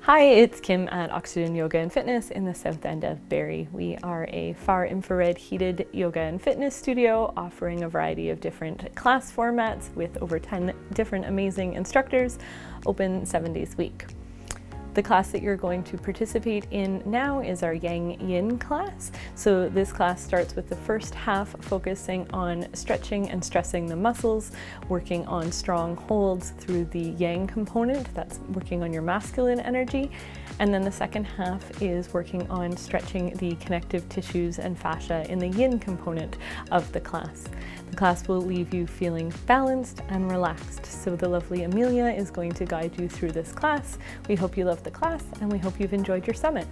Hi, it's Kim at Oxygen Yoga and Fitness in the south end of Barrie. We are a far infrared heated yoga and fitness studio offering a variety of different class formats with over 10 different amazing instructors, open 7 days a week. The class that you're going to participate in now is our YangYin class. So this class starts with the first half focusing on stretching and stressing the muscles, working on strong holds through the yang component, that's working on your masculine energy. And then the second half is working on stretching the connective tissues and fascia in the yin component of the class. The class will leave you feeling balanced and relaxed. So the lovely Amelia is going to guide you through this class. We hope you love the class and we hope you've enjoyed your summit.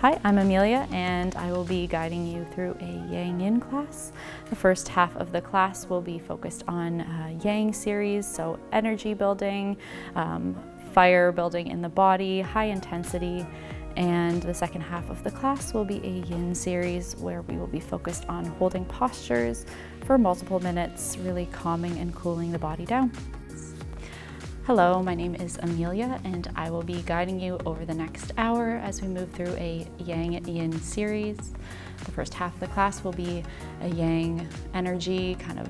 Hi, I'm Amelia and I will be guiding you through a YangYin class. The first half of the class will be focused on Yang series, so energy building, fire building in the body, high intensity. And the second half of the class will be a Yin series where we will be focused on holding postures for multiple minutes, really calming and cooling the body down. Hello, my name is Amelia and I will be guiding you over the next hour as we move through a Yang-Yin series. The first half of the class will be a Yang energy, kind of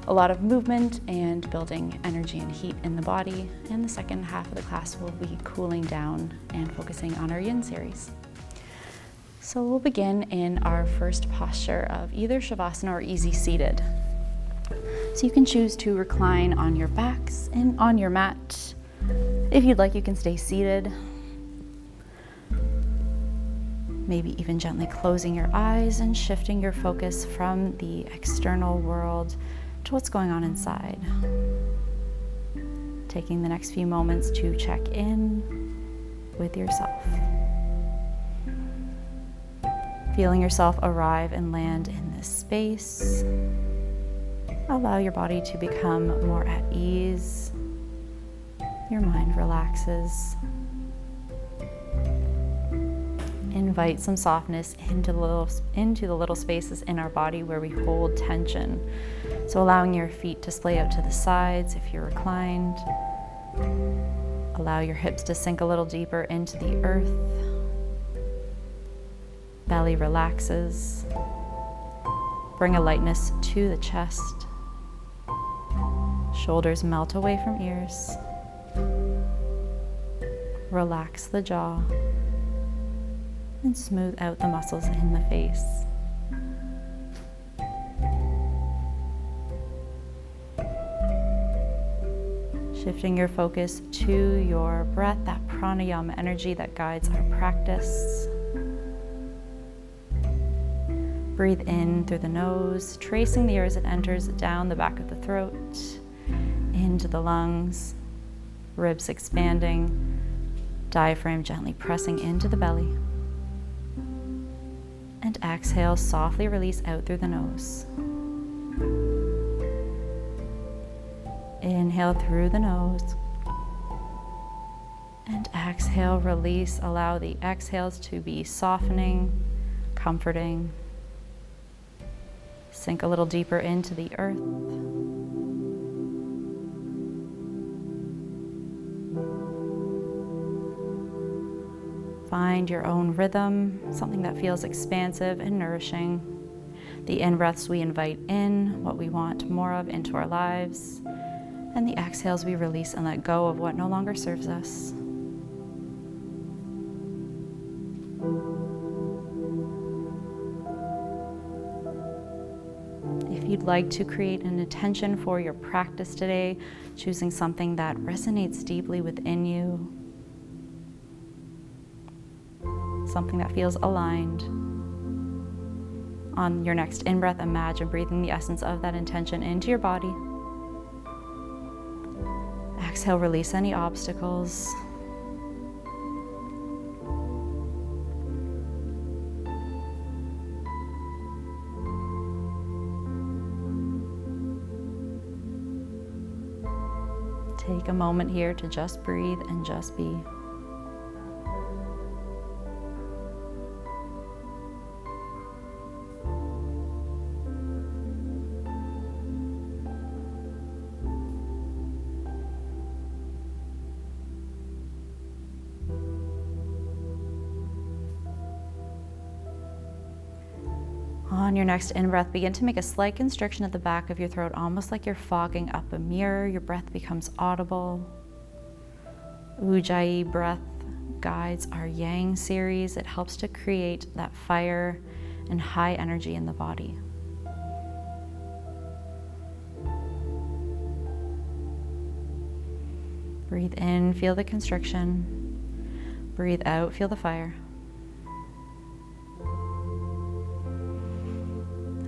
a lot of movement and building energy and heat in the body. And the second half of the class will be cooling down and focusing on our Yin series. So we'll begin in our first posture of either Shavasana or easy seated. So you can choose to recline on your backs and on your mat. If you'd like, you can stay seated. Maybe even gently closing your eyes and shifting your focus from the external world to what's going on inside. Taking the next few moments to check in with yourself. Feeling yourself arrive and land in this space. Allow your body to become more at ease. Your mind relaxes. Invite some softness into the little spaces in our body where we hold tension. So allowing your feet to splay out to the sides if you're reclined. Allow your hips to sink a little deeper into the earth. Belly relaxes. Bring a lightness to the chest. Shoulders melt away from ears. Relax the jaw. And smooth out the muscles in the face. Shifting your focus to your breath, that pranayama energy that guides our practice. Breathe in through the nose, tracing the air as it enters down the back of the throat, into the lungs, ribs expanding, diaphragm gently pressing into the belly. And exhale, softly release out through the nose. Inhale through the nose. And exhale, release. Allow the exhales to be softening, comforting. Sink a little deeper into the earth. Find your own rhythm, something that feels expansive and nourishing. The in-breaths we invite in what we want more of into our lives, and the exhales we release and let go of what no longer serves us. If you'd like to create an intention for your practice today, choosing something that resonates deeply within you, something that feels aligned. On your next in-breath, imagine breathing the essence of that intention into your body. Exhale, release any obstacles. Take a moment here to just breathe and just be. your next in-breath, begin to make a slight constriction at the back of your throat, almost like you're fogging up a mirror. Your breath becomes audible. Ujjayi breath guides our Yang series. It helps to create that fire and high energy in the body. Breathe in, feel the constriction. Breathe out, feel the fire.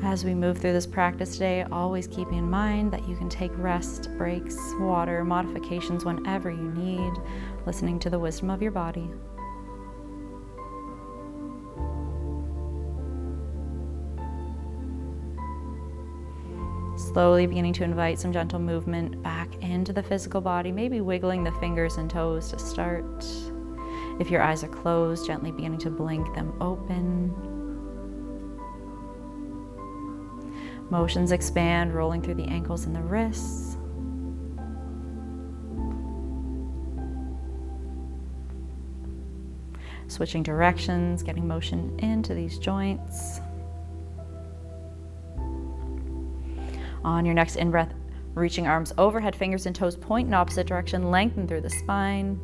As we move through this practice today, always keep in mind that you can take rest, breaks, water, modifications whenever you need, listening to the wisdom of your body. Slowly beginning to invite some gentle movement back into the physical body, maybe wiggling the fingers and toes to start. If your eyes are closed, gently beginning to blink them open. Motions expand, rolling through the ankles and the wrists. Switching directions, getting motion into these joints. On your next in-breath, reaching arms overhead, fingers and toes point in opposite direction, lengthen through the spine.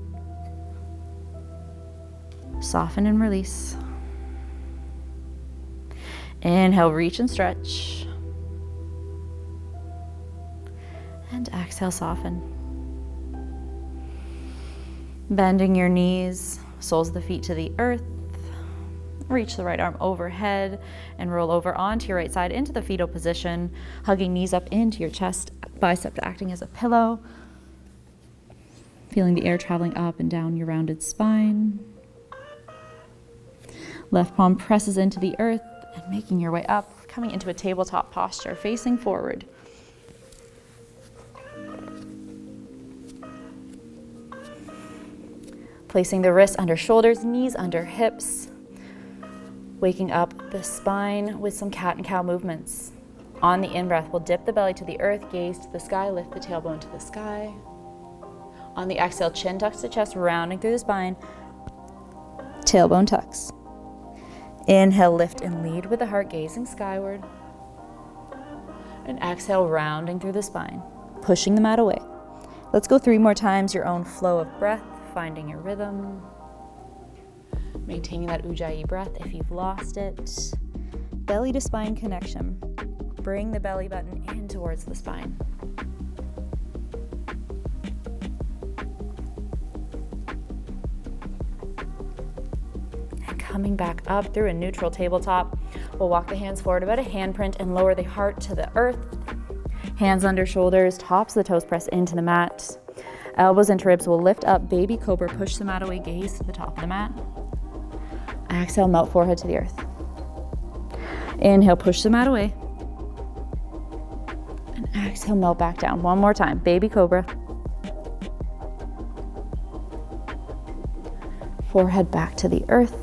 Soften and release. Inhale, reach and stretch. And exhale, soften. Bending your knees, soles of the feet to the earth. Reach the right arm overhead and roll over onto your right side into the fetal position, hugging knees up into your chest, bicep acting as a pillow. Feeling the air traveling up and down your rounded spine. Left palm presses into the earth and making your way up, coming into a tabletop posture, facing forward. Placing the wrists under shoulders, knees under hips. Waking up the spine with some cat and cow movements. On the in-breath, we'll dip the belly to the earth, gaze to the sky, lift the tailbone to the sky. On the exhale, chin tucks to chest, rounding through the spine. Tailbone tucks. Inhale, lift and lead with the heart, gazing skyward. And exhale, rounding through the spine, pushing the mat away. Let's go 3 more times, your own flow of breath, finding your rhythm. Maintaining that Ujjayi breath if you've lost it. Belly to spine connection. Bring the belly button in towards the spine. And coming back up through a neutral tabletop, we'll walk the hands forward about a handprint and lower the heart to the earth. Hands under shoulders, tops of the toes press into the mat. Elbows into ribs, we'll lift up, baby cobra, push the mat away, gaze to the top of the mat. Exhale, melt forehead to the earth. Inhale, push the mat away. And exhale, melt back down. One more time, baby cobra. Forehead back to the earth.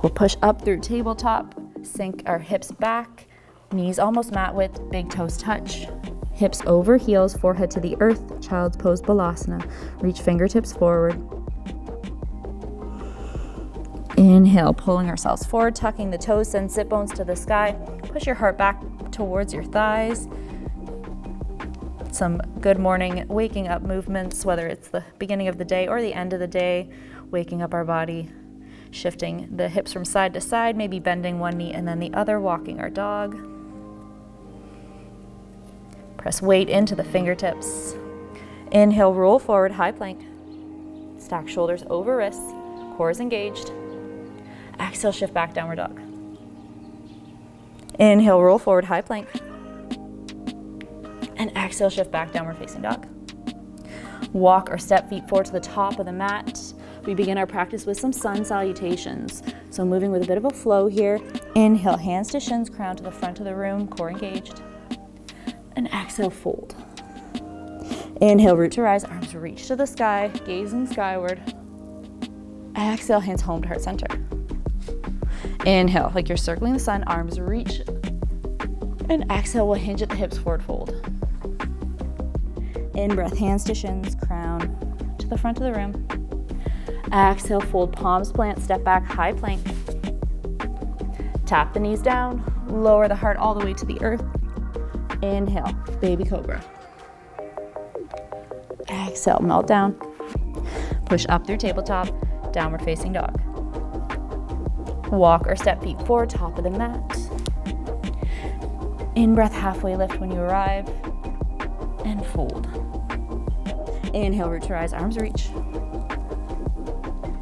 We'll push up through tabletop, sink our hips back, knees almost mat width, big toes touch. Hips over heels, forehead to the earth, child's pose balasana. Reach fingertips forward. Inhale, pulling ourselves forward, tucking the toes, send sit bones to the sky. Push your heart back towards your thighs. Some good morning waking up movements, whether it's the beginning of the day or the end of the day, waking up our body, shifting the hips from side to side, maybe bending one knee and then the other, walking our dog. Press weight into the fingertips. Inhale, roll forward, high plank. Stack shoulders over wrists, core is engaged. Exhale, shift back, downward dog. Inhale, roll forward, high plank. And exhale, shift back, downward facing dog. Walk or step feet forward to the top of the mat. We begin our practice with some sun salutations. So moving with a bit of a flow here. Inhale, hands to shins, crown to the front of the room, core engaged. And exhale, fold. Inhale, root to rise, arms reach to the sky, gazing skyward. Exhale, hands home to heart center. Inhale, like you're circling the sun, arms reach. And exhale, we'll hinge at the hips, forward fold. In breath, hands to shins, crown to the front of the room. Exhale, fold, palms plant, step back, high plank. Tap the knees down, Lower the heart all the way to the earth. Inhale, baby cobra. Exhale, melt down. Push up through tabletop, downward facing dog. Walk or step feet forward, top of the mat. In breath, halfway lift when you arrive, and fold. Inhale, root to rise, arms reach.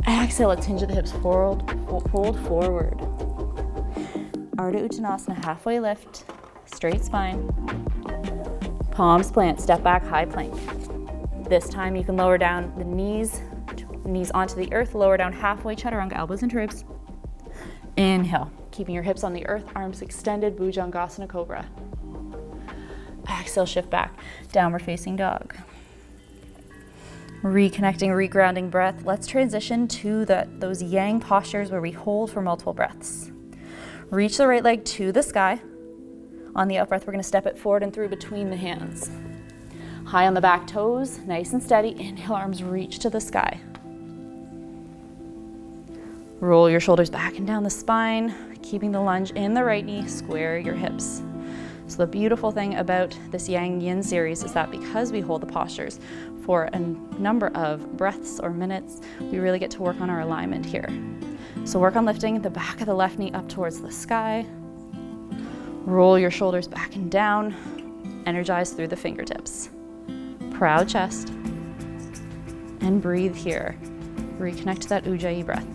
Exhale, let's hinge at the hips, fold forward. Ardha Uttanasana, halfway lift, straight spine. Palms plant, step back, high plank. This time you can lower down the knees onto the earth, lower down halfway, chaturanga, elbows into ribs. Inhale, keeping your hips on the earth, arms extended, Bhujangasana Cobra. Exhale, shift back, downward facing dog. Reconnecting, regrounding breath. Let's transition to those yang postures where we hold for multiple breaths. Reach the right leg to the sky. On the out breath, we're gonna step it forward and through between the hands. High on the back toes, nice and steady. Inhale, arms reach to the sky. Roll your shoulders back and down the spine, keeping the lunge in the right knee, square your hips. So the beautiful thing about this YangYin series is that because we hold the postures for a number of breaths or minutes, we really get to work on our alignment here. So work on lifting the back of the left knee up towards the sky. Roll your shoulders back and down. Energize through the fingertips. Proud chest. And breathe here. Reconnect to that Ujjayi breath.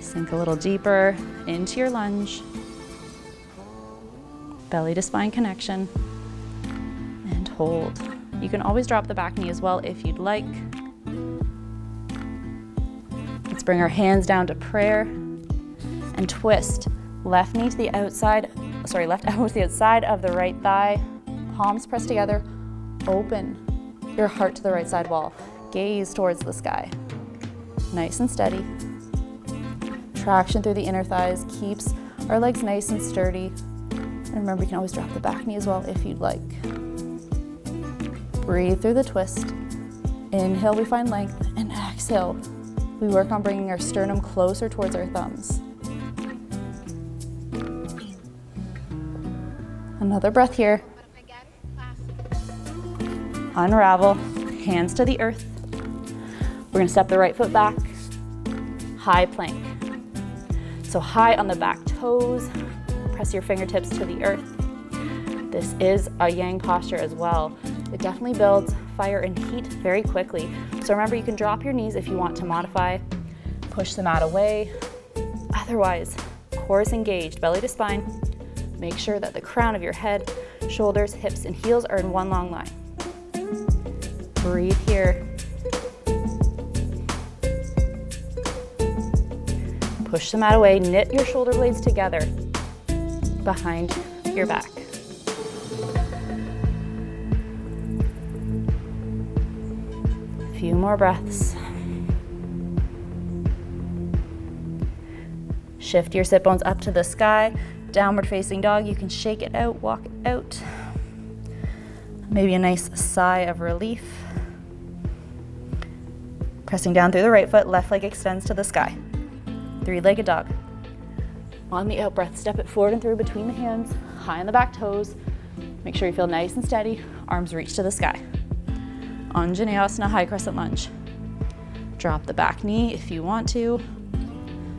Sink a little deeper into your lunge. Belly to spine connection. And hold. You can always drop the back knee as well if you'd like. Let's bring our hands down to prayer and twist. Left knee to the outside, left elbow to the outside of the right thigh. Palms pressed together. Open your heart to the right side wall. Gaze towards the sky. Nice and steady. Traction through the inner thighs keeps our legs nice and sturdy. And remember, you can always drop the back knee as well if you'd like. Breathe through the twist. Inhale, we find length, and exhale, we work on bringing our sternum closer towards our thumbs. Another breath here. Unravel, hands to the earth. We're gonna step the right foot back, high plank. So high on the back toes, press your fingertips to the earth. This is a yang posture as well. It definitely builds fire and heat very quickly. So remember, you can drop your knees if you want to modify, push the mat away. Otherwise, core is engaged, belly to spine. Make sure that the crown of your head, shoulders, hips, and heels are in one long line. Breathe here. Push the mat away, knit your shoulder blades together behind your back. A few more breaths. Shift your sit bones up to the sky. Downward facing dog, you can shake it out, walk it out. Maybe a nice sigh of relief. Pressing down through the right foot, left leg extends to the sky. Three-legged dog. On the out breath, step it forward and through between the hands, high on the back toes. Make sure you feel nice and steady, arms reach to the sky. Anjaneyasana, high crescent lunge. Drop the back knee if you want to.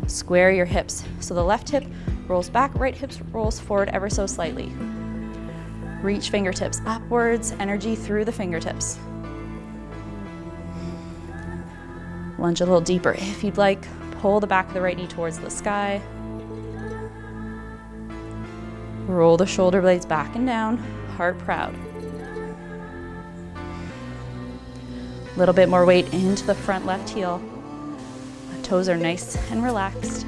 Square your hips. So the left hip rolls back, right hip rolls forward ever so slightly. Reach fingertips upwards, energy through the fingertips. Lunge a little deeper if you'd like. Pull the back of the right knee towards the sky. Roll the shoulder blades back and down, heart proud. A little bit more weight into the front left heel. The toes are nice and relaxed.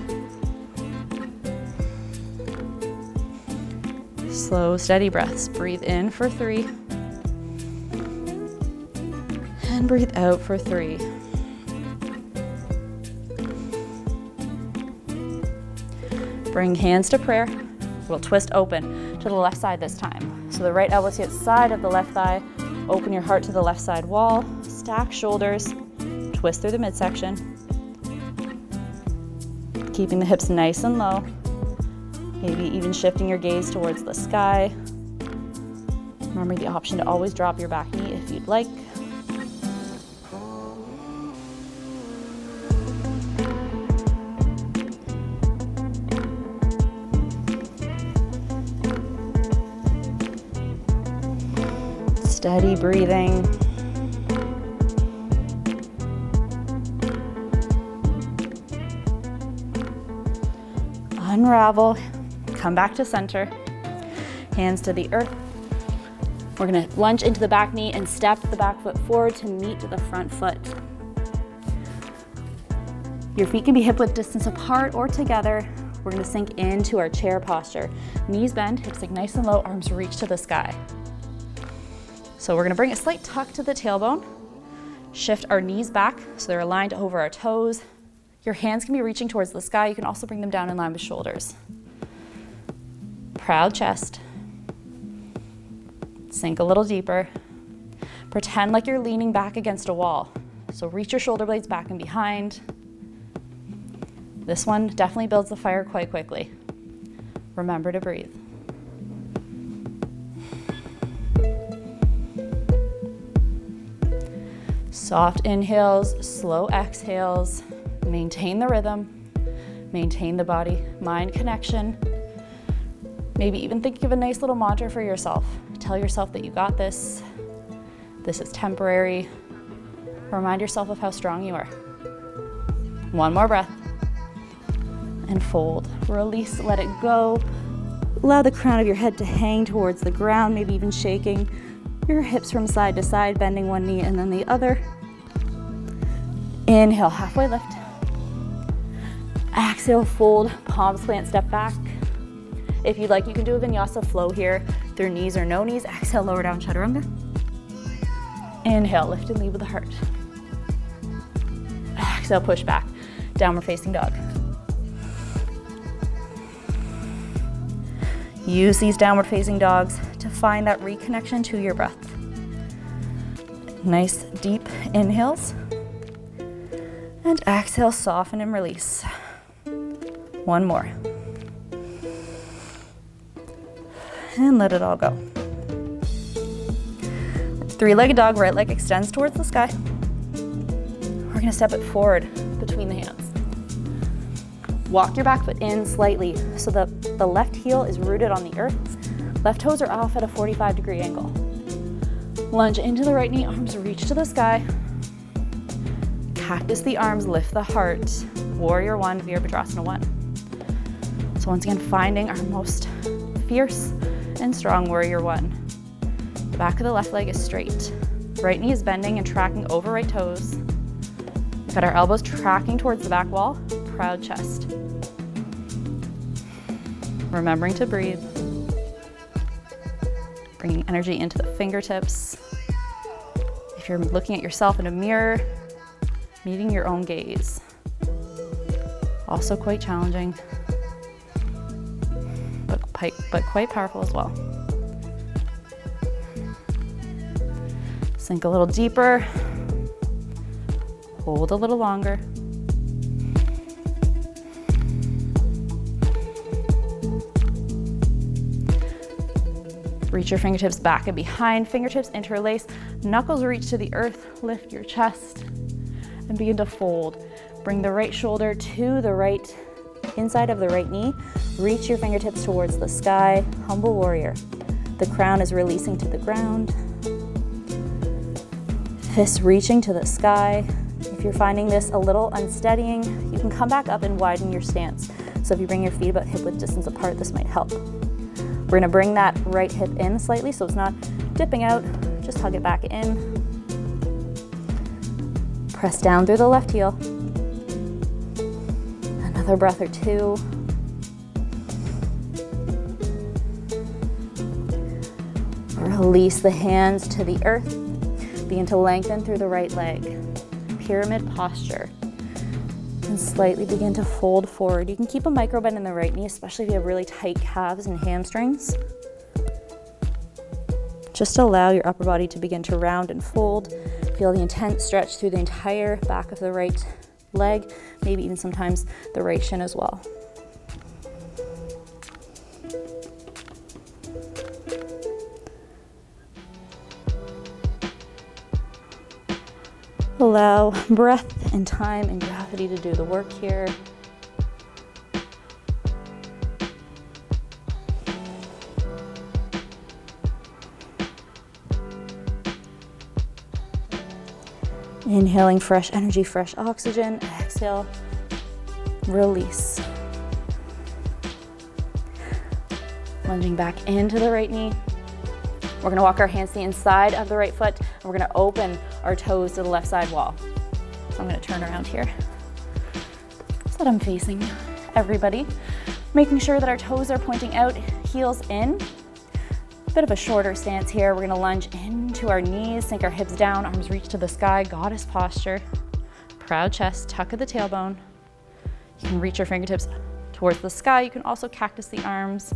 Slow, steady breaths. Breathe in for 3. And breathe out for 3. Bring hands to prayer. We'll twist open to the left side this time. So the right elbow to the side of the left thigh, Open your heart to the left side wall, stack shoulders, twist through the midsection. Keeping the hips nice and low. Maybe even shifting your gaze towards the sky. Remember the option to always drop your back knee if you'd like. Steady breathing. Unravel, come back to center, hands to the earth. We're gonna lunge into the back knee and step the back foot forward to meet the front foot. Your feet can be hip width distance apart or together. We're gonna sink into our chair posture. Knees bend, hips sink nice and low, arms reach to the sky. So we're gonna bring a slight tuck to the tailbone, shift our knees back so they're aligned over our toes. Your hands can be reaching towards the sky. You can also bring them down in line with shoulders. Proud chest. Sink a little deeper. Pretend like you're leaning back against a wall. So reach your shoulder blades back and behind. This one definitely builds the fire quite quickly. Remember to breathe. Soft inhales, slow exhales. Maintain the rhythm, maintain the body-mind connection. Maybe even think of a nice little mantra for yourself. Tell yourself that you got this. This is temporary. Remind yourself of how strong you are. One more breath. And fold. Release, let it go. Allow the crown of your head to hang towards the ground, maybe even shaking your hips from side to side, bending one knee and then the other. Inhale, halfway lift. Exhale, fold, palms plant, step back. If you'd like, you can do a vinyasa flow here through knees or no knees. Exhale, lower down, chaturanga. Inhale, lift and lead with the heart. Exhale, push back, downward facing dog. Use these downward facing dogs to find that reconnection to your breath. Nice deep inhales. And exhale, soften and release. One more. And let it all go. Three-legged dog, right leg extends towards the sky. We're gonna step it forward between the hands. Walk your back foot in slightly so that the left heel is rooted on the earth. Left toes are off at a 45-degree angle. Lunge into the right knee, arms reach to the sky. Cactus the arms, lift the heart. Warrior one, Virabhadrasana one. So once again, finding our most fierce and strong warrior one. The back of the left leg is straight. Right knee is bending and tracking over right toes. We've got our elbows tracking towards the back wall. Proud chest. Remembering to breathe. Bringing energy into the fingertips. If you're looking at yourself in a mirror, meeting your own gaze. Also quite challenging, but quite powerful as well. Sink a little deeper. Hold a little longer. Reach your fingertips back and behind, fingertips interlace, knuckles reach to the earth, lift your chest, and begin to fold. Bring the right shoulder to the right inside of the right knee. Reach your fingertips towards the sky, humble warrior. The crown is releasing to the ground. Fists reaching to the sky. If you're finding this a little unsteadying, you can come back up and widen your stance. So if you bring your feet about hip width distance apart, this might help. We're gonna bring that right hip in slightly so it's not dipping out, just hug it back in. Press down through the left heel. Another breath or two. Release the hands to the earth. Begin to lengthen through the right leg. Pyramid posture. And slightly begin to fold forward. You can keep a micro bend in the right knee, especially if you have really tight calves and hamstrings. Just allow your upper body to begin to round and fold. Feel the intense stretch through the entire back of the right leg, maybe even sometimes the right shin as well. Allow breath and time and gravity to do the work here. Inhaling fresh energy, fresh oxygen. Exhale, release. Lunging back into the right knee. We're gonna walk our hands to the inside of the right foot, and we're gonna open our toes to the left side wall. So I'm gonna turn around here so that I'm facing everybody. Making sure that our toes are pointing out, heels in. Bit of a shorter stance here. We're gonna lunge into our knees, sink our hips down, arms reach to the sky, goddess posture. Proud chest, tuck of the tailbone. You can reach your fingertips towards the sky. You can also cactus the arms.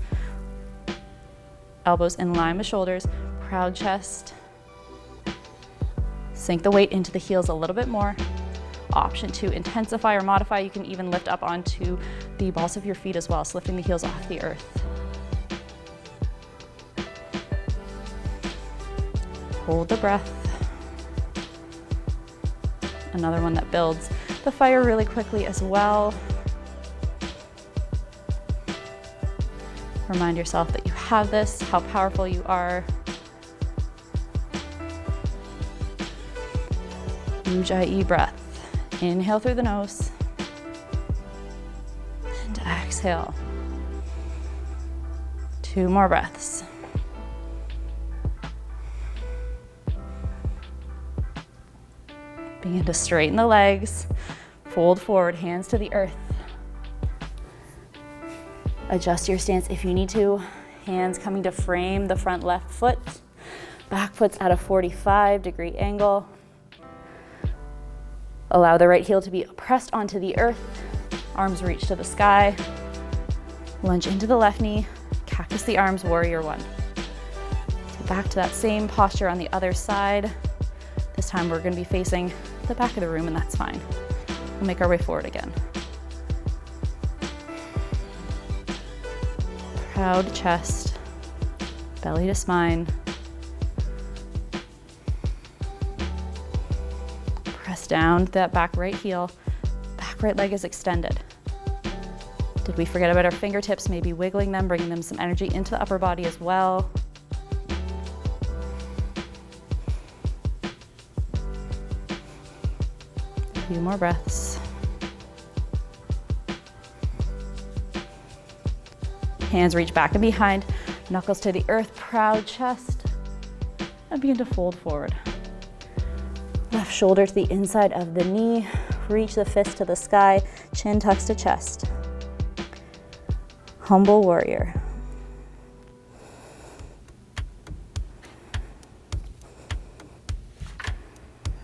Elbows in line with shoulders, proud chest. Sink the weight into the heels a little bit more. Option to intensify or modify. You can even lift up onto the balls of your feet as well, so lifting the heels off the earth. Hold the breath. Another one that builds the fire really quickly as well. Remind yourself that you have this, how powerful you are. Ujjayi breath. Inhale through the nose. And exhale. 2 more breaths. Begin to straighten the legs. Fold forward, hands to the earth. Adjust your stance if you need to. Hands coming to frame the front left foot. Back foot's at a 45-degree angle. Allow the right heel to be pressed onto the earth. Arms reach to the sky. Lunge into the left knee. Cactus the arms, warrior 1. So back to that same posture on the other side. This time we're going to be facing the back of the room, and that's fine. We'll make our way forward again. Proud chest, belly to spine. Press down to that back right heel. Back right leg is extended. Did we forget about our fingertips? Maybe wiggling them, bringing them some energy into the upper body as well. A few more breaths. Hands reach back and behind, knuckles to the earth, proud chest, and begin to fold forward. Left shoulder to the inside of the knee, reach the fist to the sky, chin tucks to chest. Humble warrior.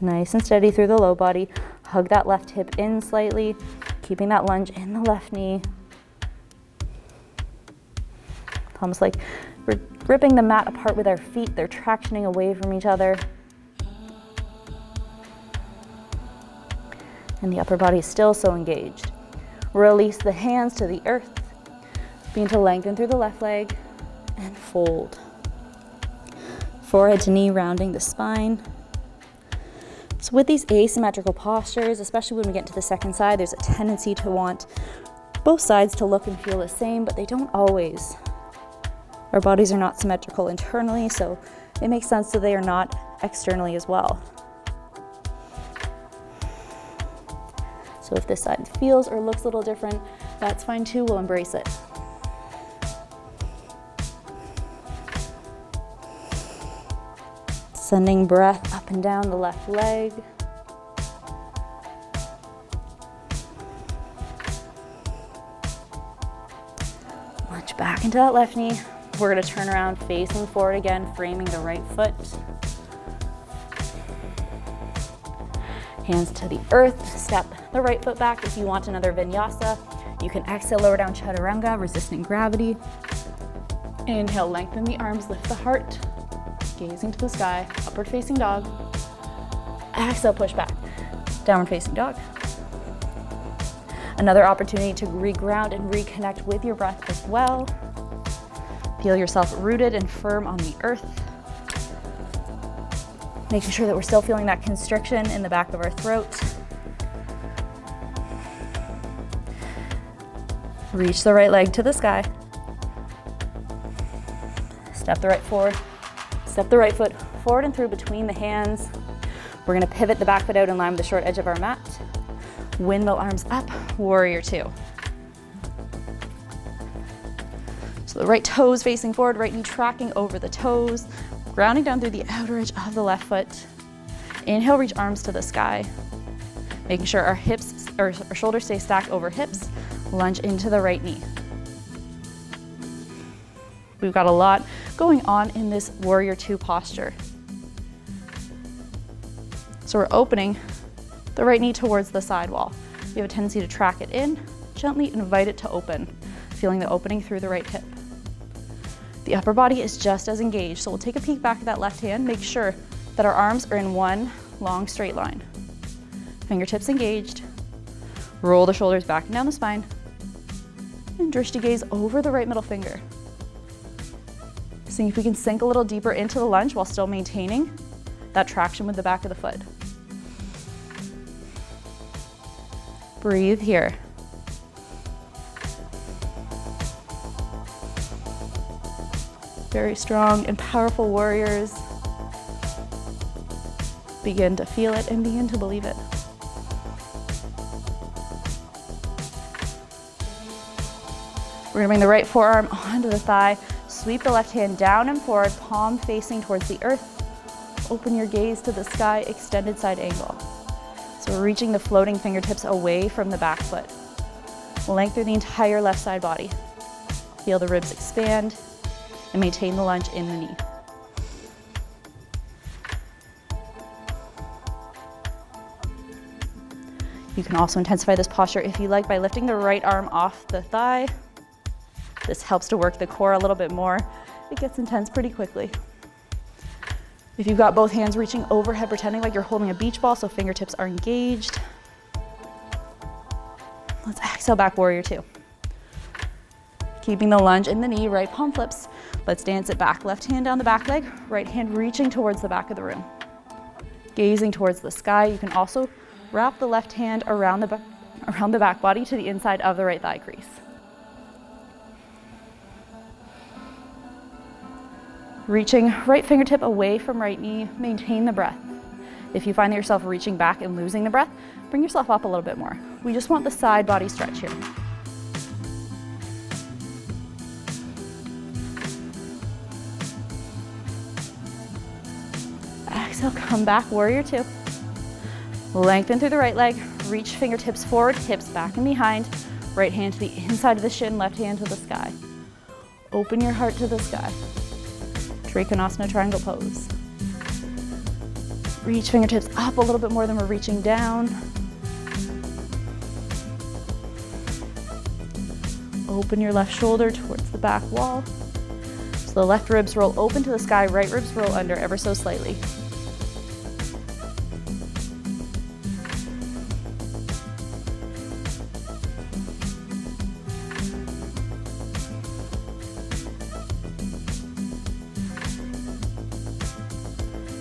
Nice and steady through the low body. Hug that left hip in slightly, keeping that lunge in the left knee. It's almost like we're ripping the mat apart with our feet. They're tractioning away from each other. And the upper body is still so engaged. Release the hands to the earth. Begin to lengthen through the left leg and fold. Forehead to knee, rounding the spine. So with these asymmetrical postures, especially when we get to the second side, there's a tendency to want both sides to look and feel the same, but they don't always. Our bodies are not symmetrical internally, so it makes sense that they are not externally as well. So if this side feels or looks a little different, that's fine too, we'll embrace it. Sending breath up and down the left leg. Lunge back into that left knee. We're going to turn around, facing forward again, framing the right foot. Hands to the earth, step the right foot back. If you want another vinyasa, you can exhale, lower down chaturanga, resisting gravity. Inhale, lengthen the arms, lift the heart. gazing to the sky, upward facing dog. Exhale, push back, downward facing dog. Another opportunity to reground and reconnect with your breath as well. Feel yourself rooted and firm on the earth. Making sure that we're still feeling that constriction in the back of our throat. Reach the right leg to the sky. Step the right forward. Step the right foot forward and through between the hands. We're gonna pivot the back foot out in line with the short edge of our mat. Windmill arms up, warrior two. So the right toes facing forward, right knee tracking over the toes, grounding down through the outer edge of the left foot. Inhale, reach arms to the sky. Making sure our hips, or our shoulders stay stacked over hips. Lunge into the right knee. We've got a lot going on in this warrior two posture. So we're opening the right knee towards the side wall. You have a tendency to track it in, gently invite it to open, feeling the opening through the right hip. The upper body is just as engaged, so we'll take a peek back at that left hand, make sure that our arms are in one long straight line. Fingertips engaged, roll the shoulders back and down the spine, and drishti gaze over the right middle finger. Seeing if we can sink a little deeper into the lunge while still maintaining that traction with the back of the foot. Breathe here. Very strong and powerful warriors. Begin to feel it and begin to believe it. We're gonna bring the right forearm onto the thigh, sweep the left hand down and forward, palm facing towards the earth. Open your gaze to the sky, extended side angle. So we're reaching the floating fingertips away from the back foot. Length through the entire left side body. Feel the ribs expand and maintain the lunge in the knee. You can also intensify this posture if you like by lifting the right arm off the thigh. This helps to work the core a little bit more. It gets intense pretty quickly. If you've got both hands reaching overhead, pretending like you're holding a beach ball so fingertips are engaged. Let's exhale, back warrior two. Keeping the lunge in the knee, right palm flips. Let's dance it back. Left hand down the back leg, right hand reaching towards the back of the room. Gazing towards the sky. You can also wrap the left hand around the back body to the inside of the right thigh crease. Reaching right fingertip away from right knee, maintain the breath. If you find yourself reaching back and losing the breath, bring yourself up a little bit more. We just want the side body stretch here. Exhale, come back, warrior two. Lengthen through the right leg, reach fingertips forward, hips back and behind. Right hand to the inside of the shin, left hand to the sky. Open your heart to the sky. Trikonasana triangle pose. Reach fingertips up a little bit more than we're reaching down. Open your left shoulder towards the back wall. So the left ribs roll open to the sky, right ribs roll under ever so slightly.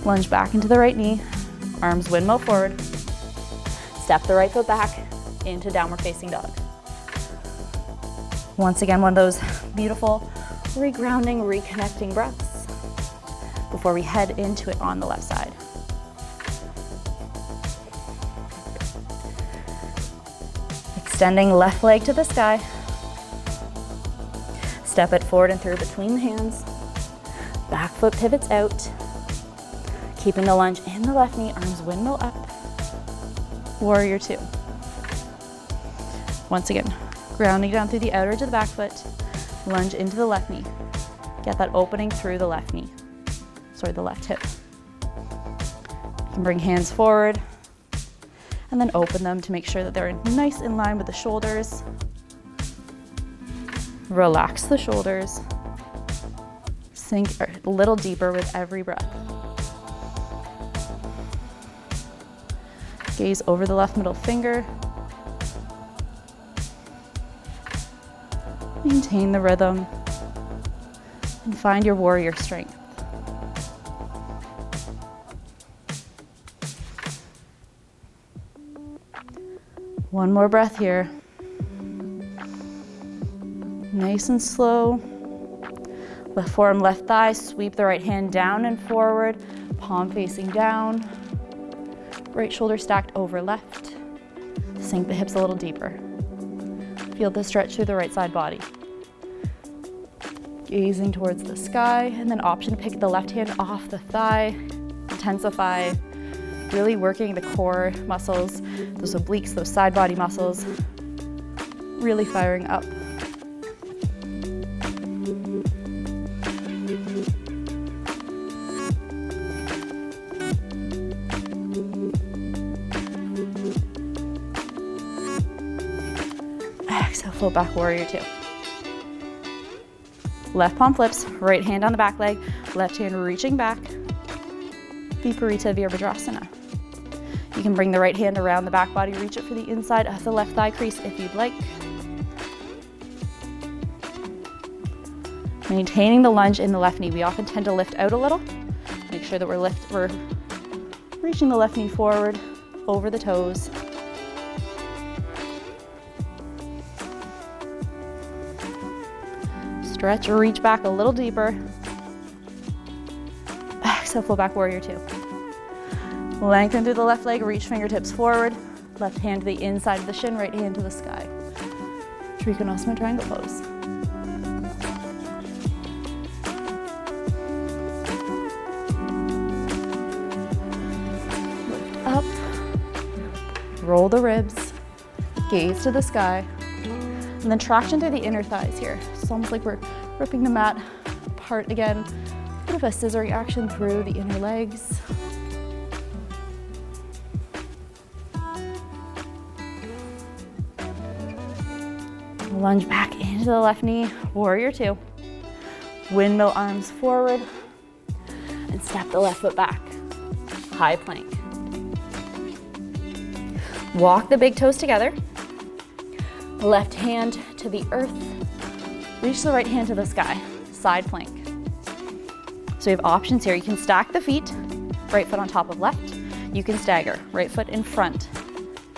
Lunge back into the right knee, arms windmill forward. Step the right foot back into downward facing dog. Once again, one of those beautiful regrounding, reconnecting breaths before we head into it on the left side. Extending left leg to the sky. Step it forward and through between the hands. Back foot pivots out. Keeping the lunge in the left knee, arms windmill up. Warrior two. Once again, grounding down through the outer edge of the back foot, lunge into the left knee. Get that opening through the left knee, the left hip. You can bring hands forward and then open them to make sure that they're nice in line with the shoulders. Relax the shoulders. a little deeper with every breath. Gaze over the left middle finger. Maintain the rhythm and find your warrior strength. One more breath here. Nice and slow. Left forearm, left thigh, sweep the right hand down and forward, palm facing down. Right shoulder stacked over left. Sink the hips a little deeper. Feel the stretch through the right side body. Gazing towards the sky, and then option to pick the left hand off the thigh. Intensify, really working the core muscles, those obliques, those side body muscles, really firing up. Exhale, float back, warrior two. Left palm flips, right hand on the back leg, left hand reaching back. Viparita Virabhadrasana. You can bring the right hand around the back body, reach it for the inside of the left thigh crease if you'd like. Maintaining the lunge in the left knee. We often tend to lift out a little. Make sure that we're reaching the left knee forward over the toes. Stretch or reach back a little deeper. Exhale, flow back, warrior two. Lengthen through the left leg, reach fingertips forward. Left hand to the inside of the shin, right hand to the sky. Trikonasana triangle pose. Lift up. Roll the ribs. Gaze to the sky. And then traction through the inner thighs here. It's almost like we're ripping the mat apart again. Bit of a scissoring action through the inner legs. Lunge back into the left knee, warrior two. Windmill arms forward and step the left foot back. High plank. Walk the big toes together. Left hand to the earth. Reach the right hand to the sky. Side plank. So you have options here. You can stack the feet, right foot on top of left. You can stagger, right foot in front.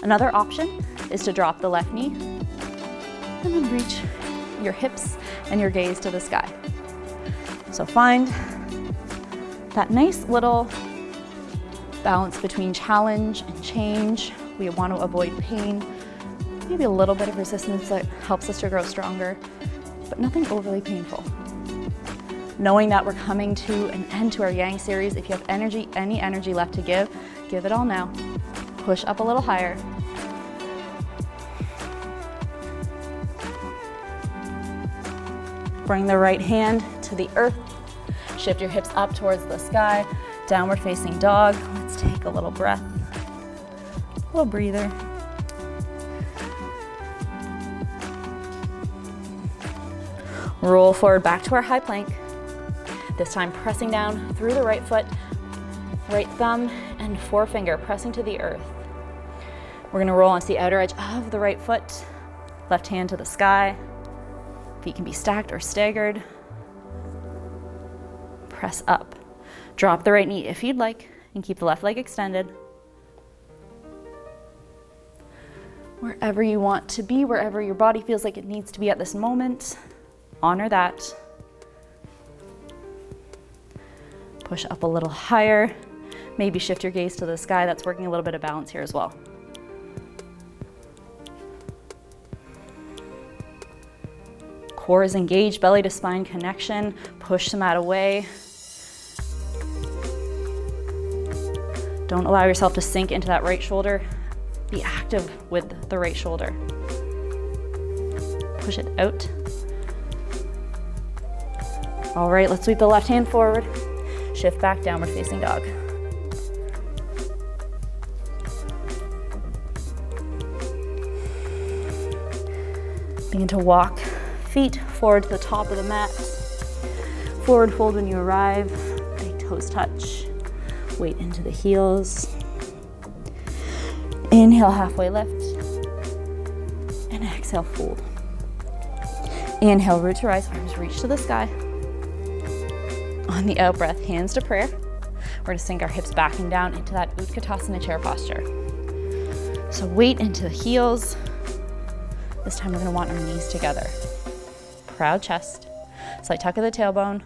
Another option is to drop the left knee and then reach your hips and your gaze to the sky. So find that nice little balance between challenge and change. We want to avoid pain, maybe a little bit of resistance that helps us to grow stronger, but nothing overly painful. Knowing that we're coming to an end to our Yang series, if you have energy, any energy left to give it all now. Push up a little higher. Bring the right hand to the earth. Shift your hips up towards the sky. Downward facing dog. Let's take a little breath. A little breather. Roll forward back to our high plank. This time pressing down through the right foot, right thumb and forefinger pressing to the earth. We're gonna roll onto the outer edge of the right foot, left hand to the sky. Feet can be stacked or staggered. Press up. Drop the right knee if you'd like and keep the left leg extended. Wherever you want to be, wherever your body feels like it needs to be at this moment, honor that. Push up a little higher. Maybe shift your gaze to the sky. That's working a little bit of balance here as well. Core is engaged, belly to spine connection. Push the mat away. Don't allow yourself to sink into that right shoulder. Be active with the right shoulder. Push it out. All right, let's sweep the left hand forward. Shift back, downward facing dog. Begin to walk feet forward to the top of the mat. Forward fold when you arrive, big toes touch. Weight into the heels. Inhale, halfway lift. And exhale, fold. Inhale, root to rise, arms reach to the sky. On the out breath, hands to prayer. We're gonna sink our hips backing down into that Utkatasana chair posture. So weight into the heels. This time we're gonna want our knees together. Proud chest, slight tuck of the tailbone,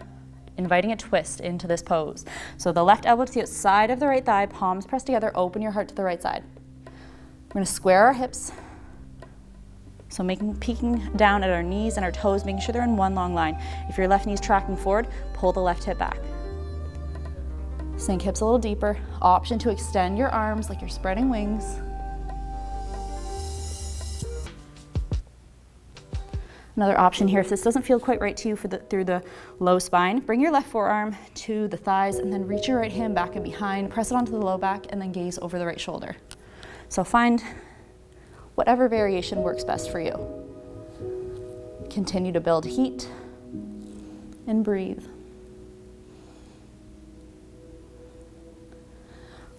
inviting a twist into this pose. So the left elbow to the outside of the right thigh, palms pressed together, open your heart to the right side. We're gonna square our hips. So peeking down at our knees and our toes, making sure they're in one long line. If your left knee is tracking forward, pull the left hip back. Sink hips a little deeper. Option to extend your arms like you're spreading wings. Another option here, if this doesn't feel quite right to you through the low spine, bring your left forearm to the thighs and then reach your right hand back and behind, press it onto the low back and then gaze over the right shoulder. So find whatever variation works best for you. Continue to build heat and breathe.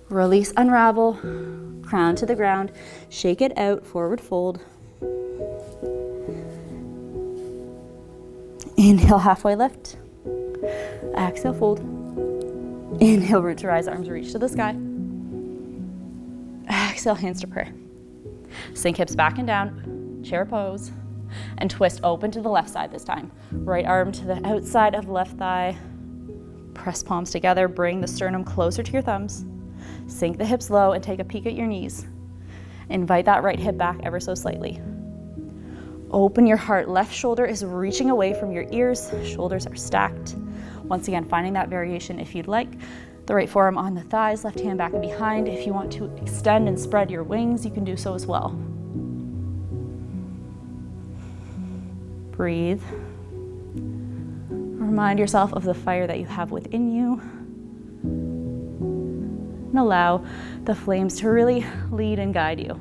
Release, unravel, crown to the ground, shake it out, forward fold. Inhale, halfway lift. Exhale, fold. Inhale, root to rise, arms reach to the sky. Exhale, hands to prayer. Sink hips back and down, chair pose, and twist open to the left side this time. Right arm to the outside of the left thigh. Press palms together, bring the sternum closer to your thumbs. Sink the hips low and take a peek at your knees. Invite that right hip back ever so slightly. Open your heart. Left shoulder is reaching away from your ears. Shoulders are stacked. Once again, finding that variation if you'd like. The right forearm on the thighs, left hand back and behind. If you want to extend and spread your wings, you can do so as well. Breathe. Remind yourself of the fire that you have within you. And allow the flames to really lead and guide you.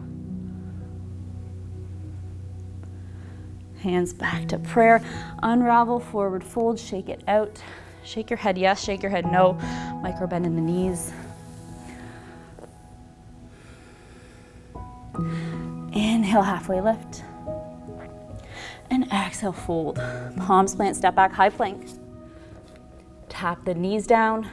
Hands back to prayer. Unravel, forward fold, shake it out. Shake your head yes, shake your head no. Micro bend in the knees. Inhale, halfway lift. And exhale, fold. Palms plant, step back, high plank. Tap the knees down.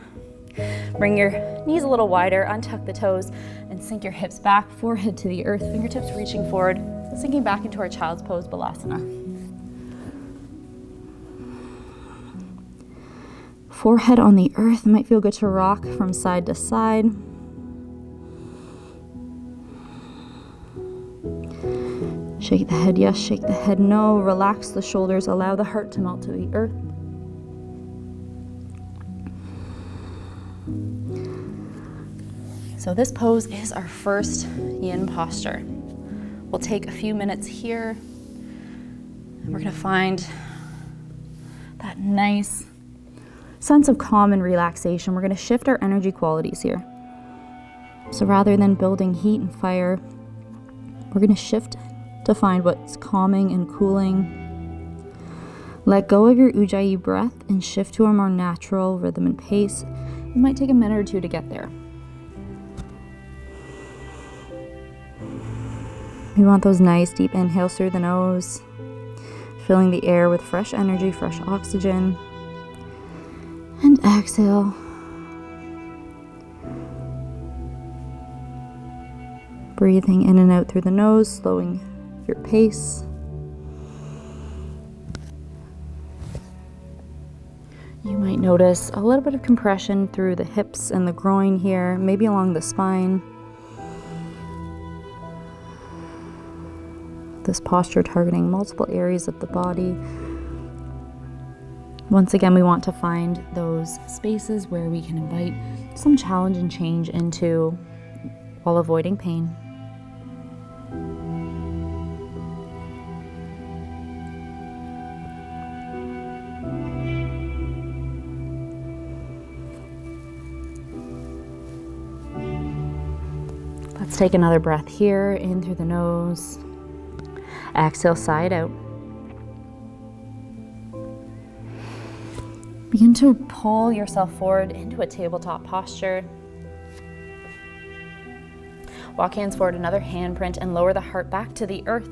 Bring your knees a little wider, untuck the toes, and sink your hips back, forehead to the earth, fingertips reaching forward, sinking back into our child's pose, Balasana. Forehead on the earth, it might feel good to rock from side to side. Shake the head yes, shake the head no. Relax the shoulders, allow the heart to melt to the earth. So this pose is our first yin posture. We'll take a few minutes here. And we're gonna find that nice sense of calm and relaxation. We're gonna shift our energy qualities here. So rather than building heat and fire, we're gonna shift to find what's calming and cooling. Let go of your ujjayi breath and shift to a more natural rhythm and pace. It might take a minute or two to get there. We want those nice deep inhales through the nose, filling the air with fresh energy, fresh oxygen. And exhale. Breathing in and out through the nose, slowing your pace. You might notice a little bit of compression through the hips and the groin here, maybe along the spine. This posture targeting multiple areas of the body. Once again, we want to find those spaces where we can invite some challenge and change into while avoiding pain. Let's take another breath here, in through the nose. Exhale, side out. Begin to pull yourself forward into a tabletop posture. Walk hands forward, another handprint, and lower the heart back to the earth.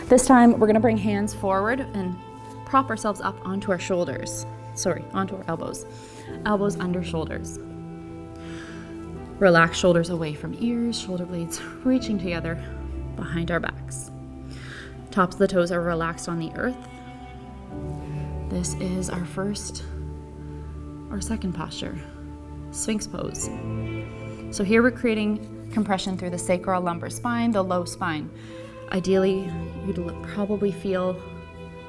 This time, we're gonna bring hands forward and prop ourselves up onto our shoulders. Onto our elbows. Elbows under shoulders. Relax shoulders away from ears, shoulder blades reaching together behind our backs. Tops of the toes are relaxed on the earth. This is our second posture, Sphinx pose. So here we're creating compression through the sacral lumbar spine, the low spine. Ideally, you'd probably feel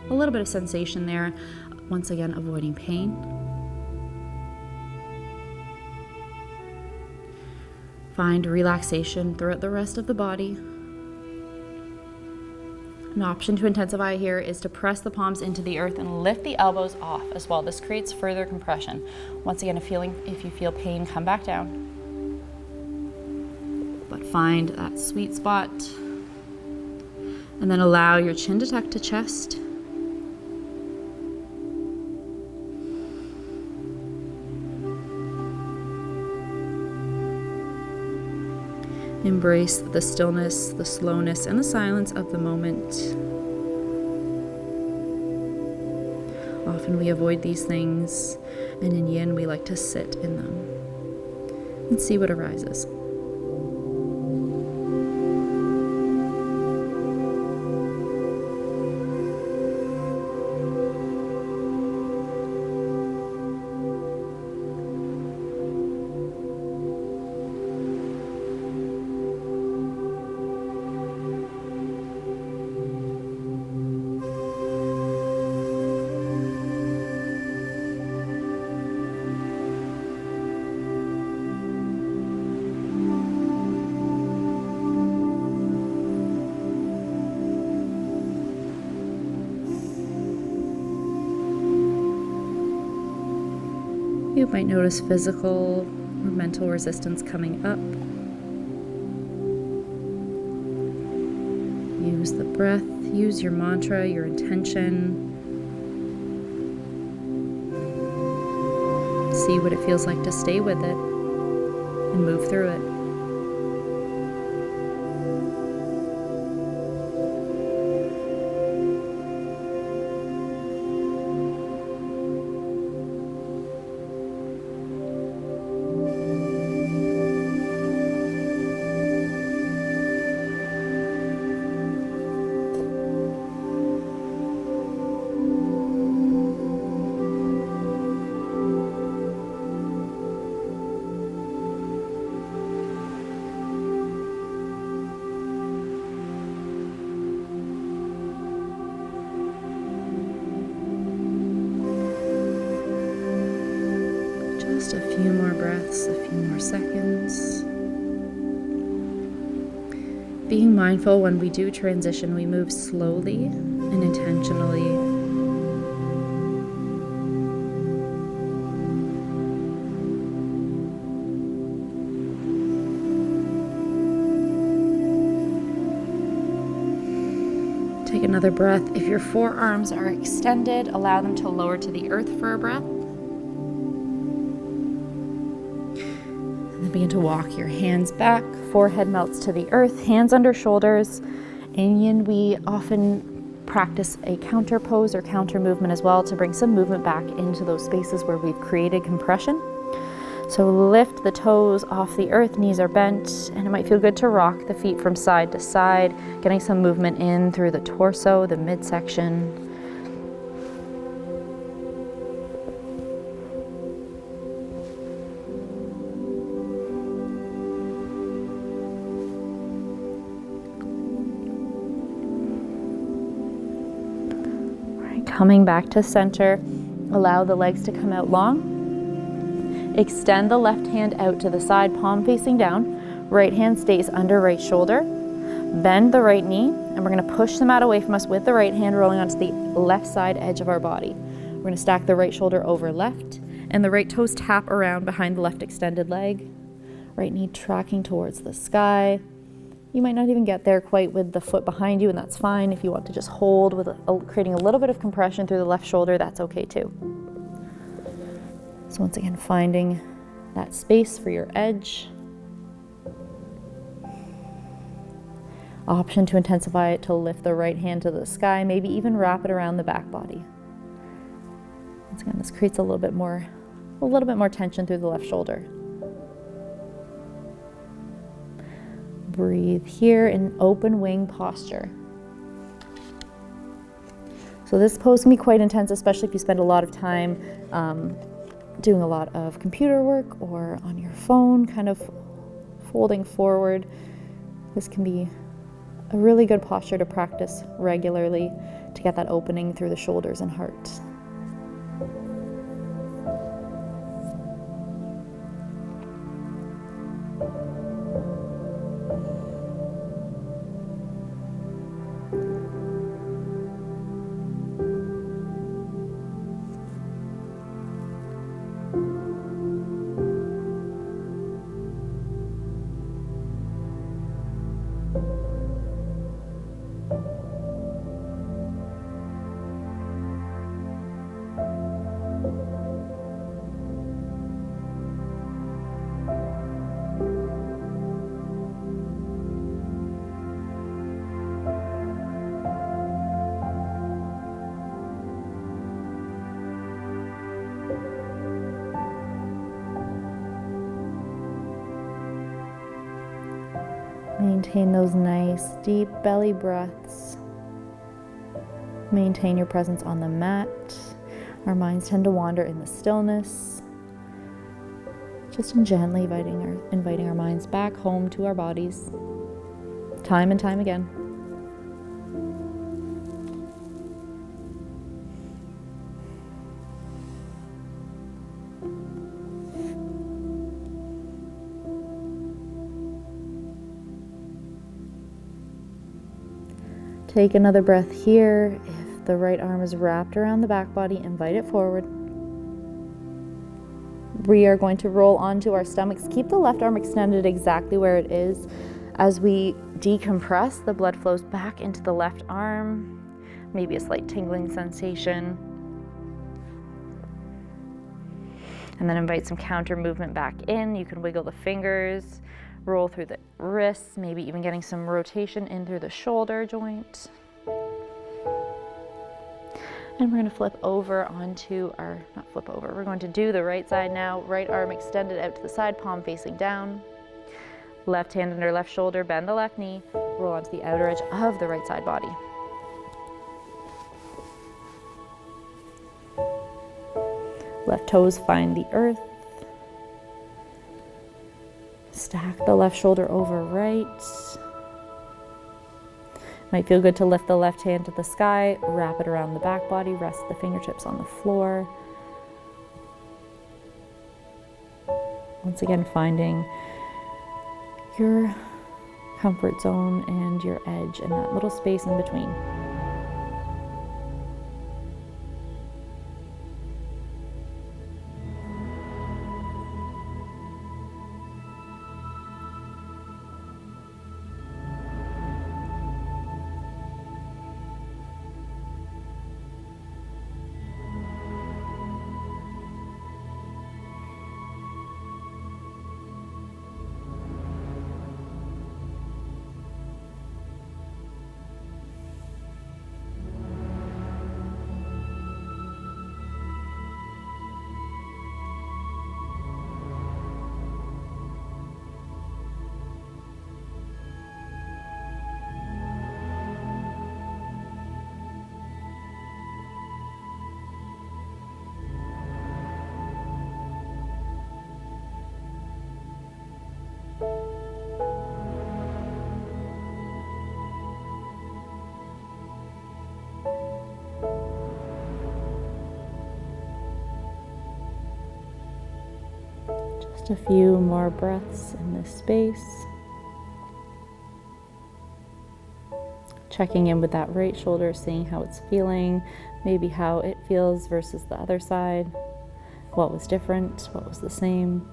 a little bit of sensation there, once again avoiding pain. Find relaxation throughout the rest of the body. An option to intensify here is to press the palms into the earth and lift the elbows off as well. This creates further compression. Once again, if you feel pain, come back down. But find that sweet spot. And then allow your chin to tuck to chest. Embrace the stillness, the slowness, and the silence of the moment. Often we avoid these things, and in Yin we like to sit in them and see what arises. You might notice physical or mental resistance coming up. Use the breath, use your mantra, your intention. See what it feels like to stay with it and move through it. Just a few more breaths, a few more seconds. Being mindful when we do transition, we move slowly and intentionally. Take another breath. If your forearms are extended, allow them to lower to the earth for a breath. Begin to walk your hands back, forehead melts to the earth, hands under shoulders. In Yin, we often practice a counter pose or counter movement as well to bring some movement back into those spaces where we've created compression. So lift the toes off the earth, knees are bent, and it might feel good to rock the feet from side to side, getting some movement in through the torso, the midsection. Coming back to center, allow the legs to come out long. Extend the left hand out to the side, palm facing down. Right hand stays under right shoulder. Bend the right knee, and we're going to push the mat away from us with the right hand rolling onto the left side edge of our body. We're going to stack the right shoulder over left, and the right toes tap around behind the left extended leg. Right knee tracking towards the sky. You might not even get there quite with the foot behind you, and that's fine. If you want to just hold with creating a little bit of compression through the left shoulder, that's okay too. So once again, finding that space for your edge. Option to intensify it, to lift the right hand to the sky, maybe even wrap it around the back body. Once again, this creates a little bit more tension through the left shoulder. Breathe here in open wing posture. So this pose can be quite intense, especially if you spend a lot of time doing a lot of computer work or on your phone, kind of folding forward. This can be a really good posture to practice regularly to get that opening through the shoulders and heart. Maintain those nice deep belly breaths. Maintain your presence on the mat. Our minds tend to wander in the stillness. Just gently inviting our minds back home to our bodies, time and time again. Take another breath here. If the right arm is wrapped around the back body, invite it forward. We are going to roll onto our stomachs. Keep the left arm extended exactly where it is. As we decompress, the blood flows back into the left arm. Maybe a slight tingling sensation. And then invite some counter movement back in. You can wiggle the fingers, roll through the wrists, maybe even getting some rotation in through the shoulder joint. And we're going to flip over onto our, not flip over, we're going to do the right side now. Right arm extended out to the side, palm facing down. Left hand under left shoulder, bend the left knee, roll onto the outer edge of the right side body. Left toes find the earth. Stack the left shoulder over right. Might feel good to lift the left hand to the sky, wrap it around the back body, rest the fingertips on the floor. Once again, finding your comfort zone and your edge and that little space in between. Just a few more breaths in this space. Checking in with that right shoulder, seeing how it's feeling, maybe how it feels versus the other side. What was different? What was the same?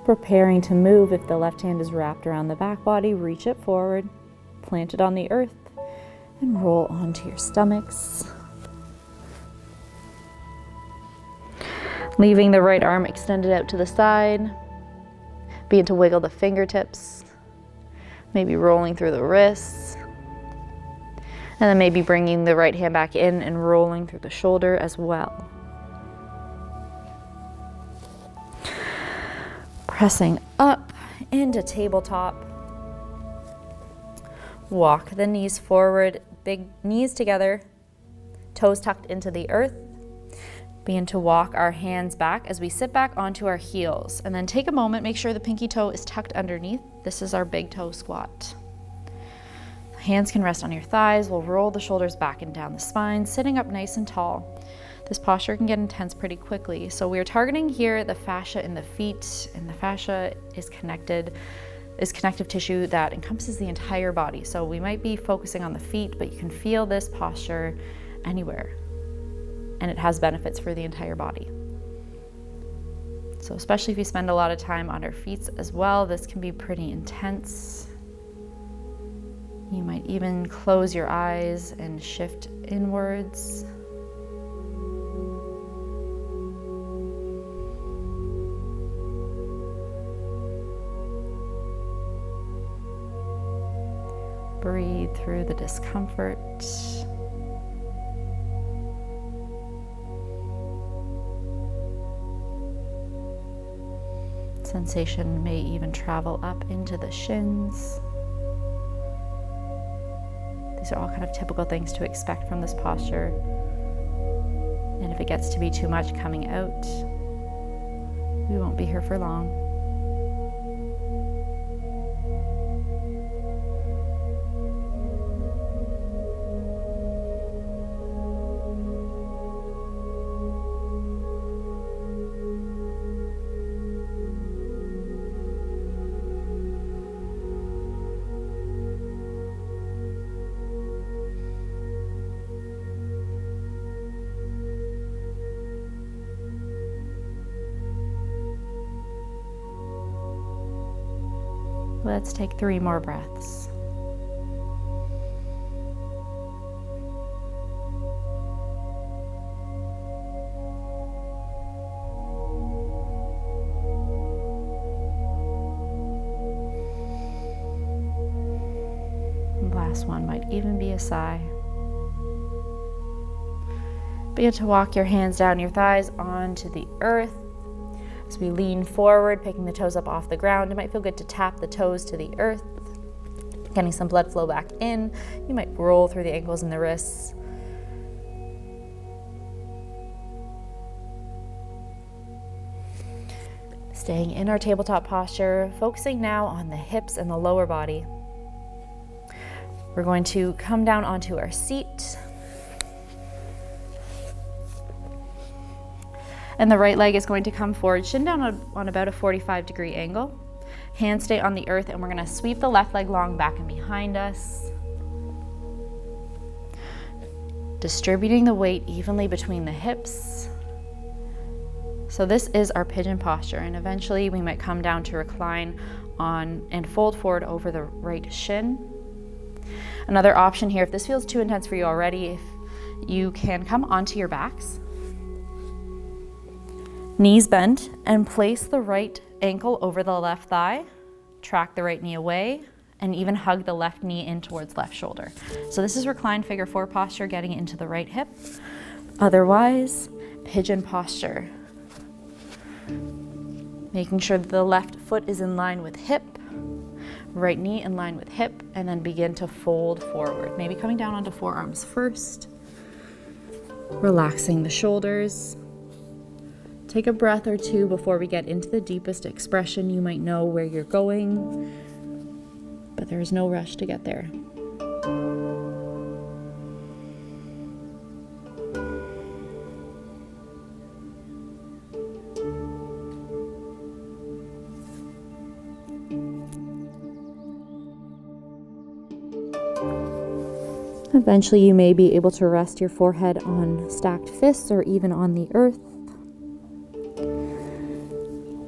Preparing to move, if the left hand is wrapped around the back body, reach it forward, plant it on the earth, and roll onto your stomachs. Leaving the right arm extended out to the side. Begin to wiggle the fingertips, maybe rolling through the wrists. And then maybe bringing the right hand back in and rolling through the shoulder as well. Pressing up into tabletop. Walk the knees forward, big knees together, toes tucked into the earth. Begin to walk our hands back as we sit back onto our heels. And then take a moment, make sure the pinky toe is tucked underneath. This is our big toe squat. Hands can rest on your thighs. We'll roll the shoulders back and down the spine, sitting up nice and tall. This posture can get intense pretty quickly. So we're targeting here the fascia in the feet, and the fascia is connective tissue that encompasses the entire body. So we might be focusing on the feet, but you can feel this posture anywhere. And it has benefits for the entire body. So especially if you spend a lot of time on our feet as well, this can be pretty intense. You might even close your eyes and shift inwards. Breathe through the discomfort. Sensation may even travel up into the shins. These are all kind of typical things to expect from this posture. And if it gets to be too much coming out, we won't be here for long. Let's take 3 more breaths. And last one might even be a sigh. Begin to walk your hands down your thighs onto the earth. As we lean forward, picking the toes up off the ground, it might feel good to tap the toes to the earth, getting some blood flow back in. You might roll through the ankles and the wrists. Staying in our tabletop posture, focusing now on the hips and the lower body. We're going to come down onto our seat. And the right leg is going to come forward, shin down on about a 45-degree angle. Hands stay on the earth, and we're gonna sweep the left leg long back and behind us. Distributing the weight evenly between the hips. So this is our pigeon posture, and eventually we might come down to recline on and fold forward over the right shin. Another option here, if this feels too intense for you already, if you can come onto your backs. Knees bent, and place the right ankle over the left thigh, track the right knee away, and even hug the left knee in towards left shoulder. So this is reclined figure 4 posture, getting into the right hip. Otherwise, pigeon posture. Making sure that the left foot is in line with hip, right knee in line with hip, and then begin to fold forward. Maybe coming down onto forearms first, relaxing the shoulders. Take a breath or two before we get into the deepest expression. You might know where you're going, but there is no rush to get there. Eventually, you may be able to rest your forehead on stacked fists or even on the earth.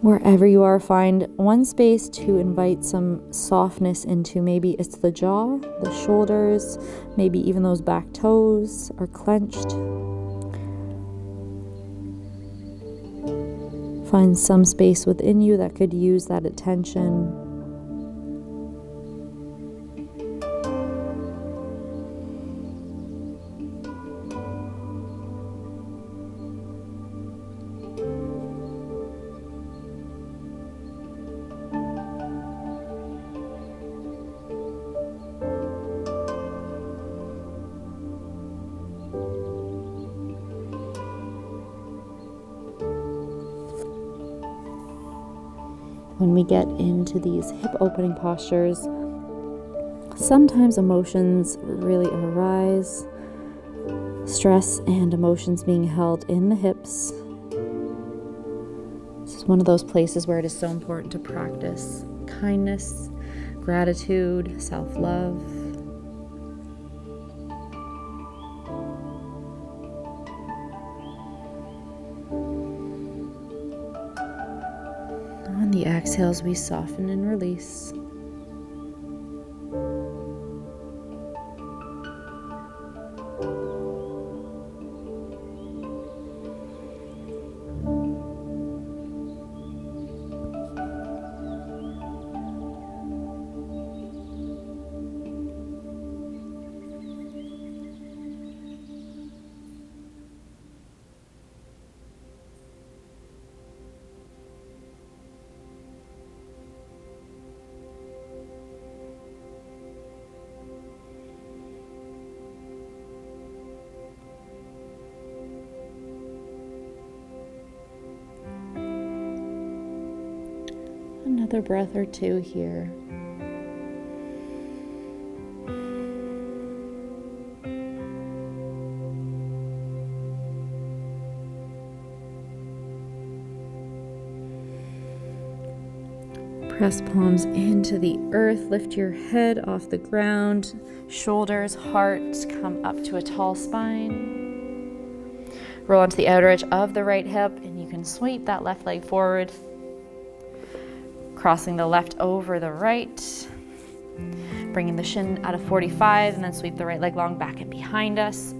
Wherever you are, find one space to invite some softness into. Maybe it's the jaw, the shoulders, maybe even those back toes are clenched. Find some space within you that could use that attention. When we get into these hip opening postures, sometimes emotions really arise. Stress and emotions being held in the hips. This is one of those places where it is so important to practice kindness, gratitude, self-love. On the exhales, we soften and release. Another breath or two here. Press palms into the earth, lift your head off the ground, shoulders, heart come up to a tall spine. Roll onto the outer edge of the right hip, and you can sweep that left leg forward, crossing the left over the right, bringing the shin out of 45, and then sweep the right leg long back and behind us,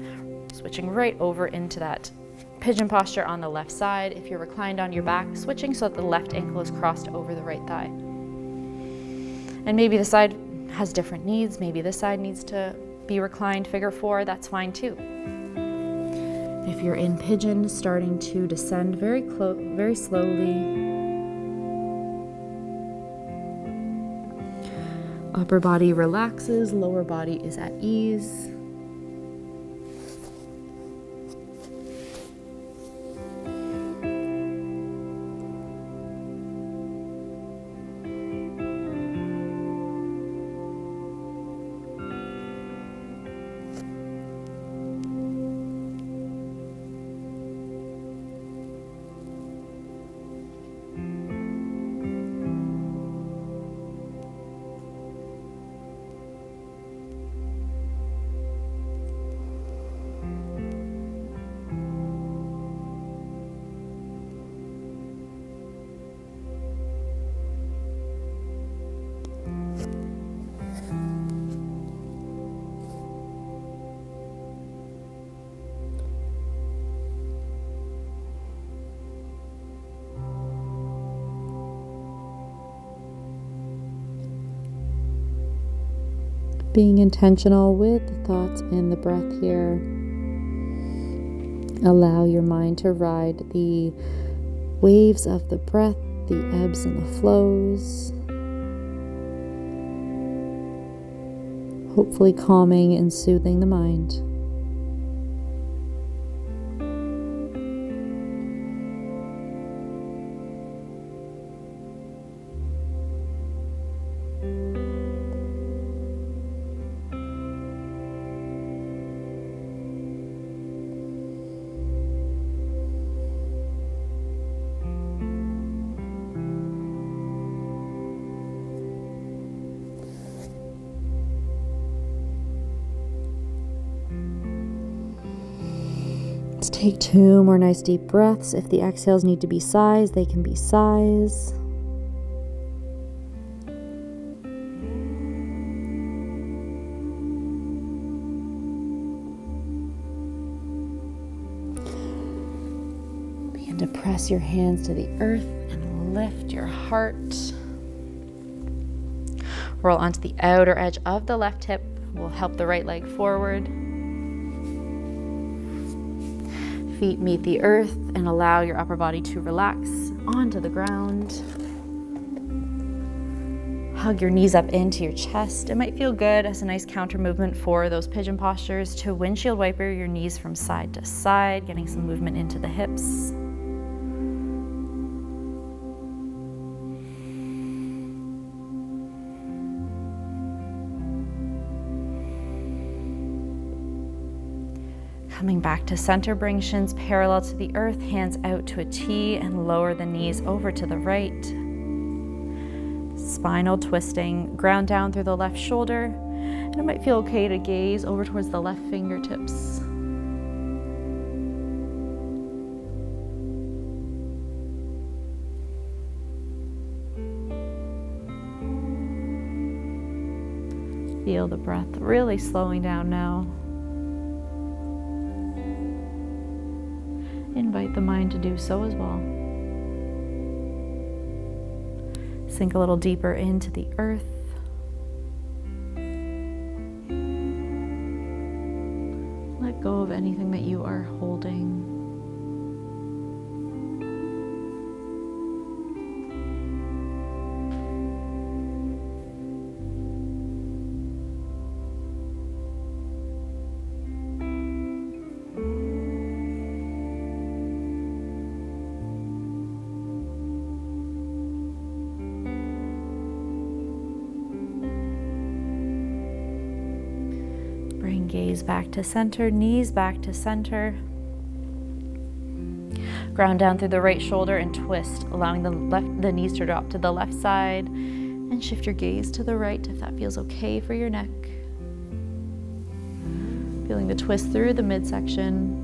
switching right over into that pigeon posture on the left side. If you're reclined on your back, switching so that the left ankle is crossed over the right thigh. And maybe the side has different needs. Maybe this side needs to be reclined, figure four, that's fine too. If you're in pigeon, starting to descend very slowly. Upper body relaxes, lower body is at ease. Being intentional with the thoughts and the breath here. Allow your mind to ride the waves of the breath, the ebbs and the flows. Hopefully calming and soothing the mind. Just take 2 more nice deep breaths. If the exhales need to be sighs, they can be sighs. Begin to press your hands to the earth and lift your heart. Roll onto the outer edge of the left hip. We'll help the right leg forward. Feet meet the earth and allow your upper body to relax onto the ground. Hug your knees up into your chest. It might feel good as a nice counter movement for those pigeon postures to windshield wiper your knees from side to side, getting some movement into the hips. Coming back to center, bring shins parallel to the earth, hands out to a T, and lower the knees over to the right. Spinal twisting, ground down through the left shoulder, and it might feel okay to gaze over towards the left fingertips. Feel the breath really slowing down now. Invite the mind to do so as well. Sink a little deeper into the earth. Let go of anything that you are holding. Bring gaze back to center, knees back to center. Ground down through the right shoulder and twist, allowing the knees to drop to the left side, and shift your gaze to the right if that feels okay for your neck. Feeling the twist through the midsection.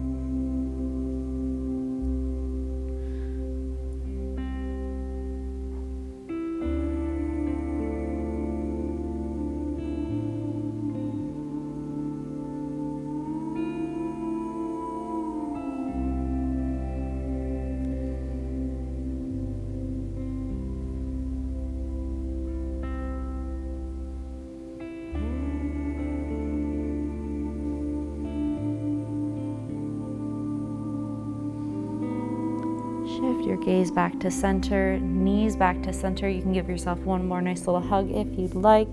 Shift your gaze back to center, knees back to center. You can give yourself one more nice little hug if you'd like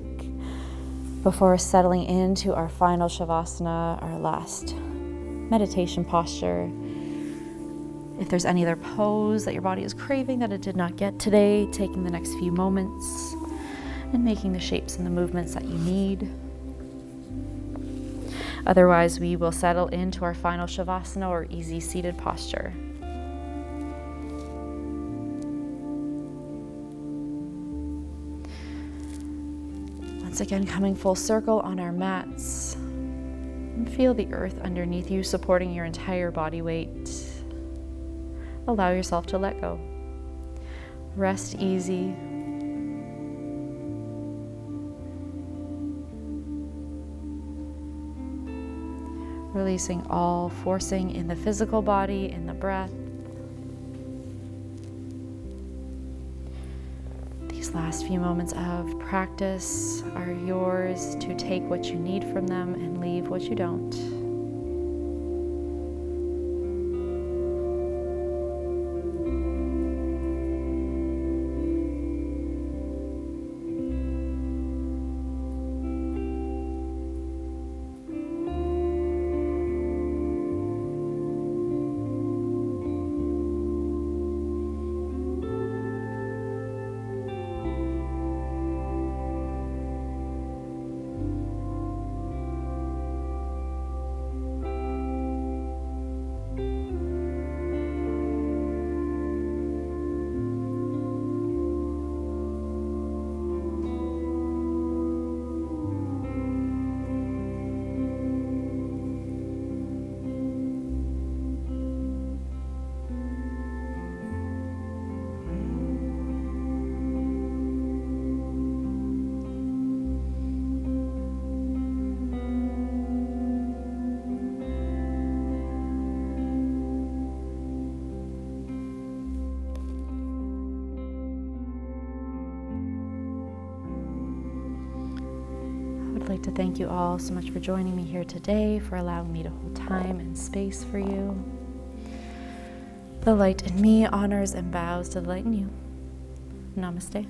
before settling into our final Shavasana, our last meditation posture. If there's any other pose that your body is craving that it did not get today, taking the next few moments and making the shapes and the movements that you need. Otherwise, we will settle into our final Shavasana or easy seated posture. Once again, coming full circle on our mats. And feel the earth underneath you supporting your entire body weight. Allow yourself to let go. Rest easy. Releasing all forcing in the physical body, in the breath. These last few moments of practice are yours to take what you need from them and leave what you don't. I'd like to thank you all so much for joining me here today, for allowing me to hold time and space for you. The light in me honors and bows to the light in you. Namaste.